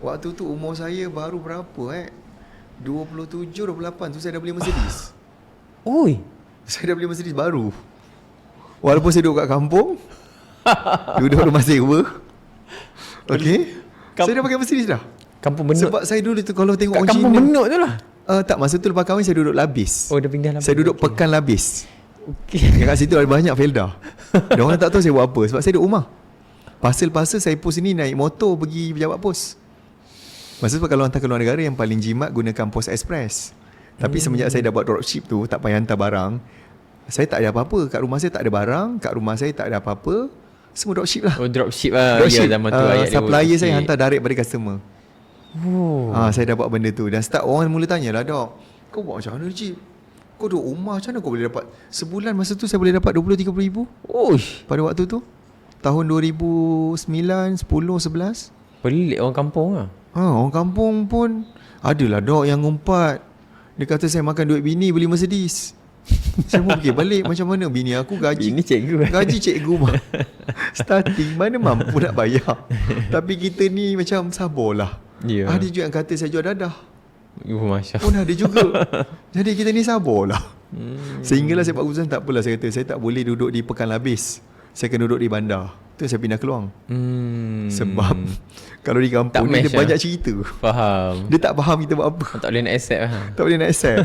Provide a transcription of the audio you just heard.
Waktu tu umur saya baru berapa 27, 28 tu saya dah beli Mercedes. Oi. Saya dah beli Mercedes baru. Walaupun saya duduk kat kampung, duduk rumah sewa. Okay, saya dah pakai Mercedes dah. Kampung Benut. Sebab saya dulu tu kalau tengok kat orang Kampung Cina, Benut tu lah. tak, masa tu lepas kahwin saya duduk Labis. Oh, dah pindah lah. Saya duduk Pekan Labis. Okey. Kat situ ada banyak Felda. Diorang tak tahu saya buat apa sebab saya duduk rumah. Pasal-pasal saya pos ni naik motor pergi pejabat pos. Masa tu kalau hantar ke luar negara yang paling jimat gunakan Pos Express. Tapi semenjak saya dah buat dropship tu, tak payah hantar barang, saya tak ada apa-apa. Kat rumah saya tak ada barang, kat rumah saya tak ada apa-apa. Semua dropship lah. Oh, dropship lah. Dropship. Ya, zaman tu ayat dia. Supplier saya hantar direct pada customer. Oh. Saya dah buat benda tu. Dan start orang mula tanya lah, Dok, kau buat macam mana Cip? Kau duduk rumah macam mana kau boleh dapat? Sebulan masa tu saya boleh dapat 20-30 ribu. Uish. Pada waktu tu tahun 2009, 10, 11. Pelik orang kampung lah. Orang kampung pun adalah Dok yang ngumpat. Dia kata saya makan duit bini beli Mercedes. Saya pun fikir balik macam mana bini aku gaji. Bini cikgu. Gaji cikgu mah. Starting mana mampu nak bayar. Tapi kita ni macam sabarlah. Ya. Ada juga yang kata saya jual dadah. Masya Pun ada juga. Jadi kita ni sabarlah. Sehinggalah saya buat keputusan tak apalah, saya kata saya tak boleh duduk di Pekan Labis. Saya kena duduk di bandar. Tu saya pindah Keluang. Sebab kalau di kampung ni dia banyak cerita. Faham. Dia tak faham kita buat apa. Tak boleh nak accept lah. Tak boleh nak accept.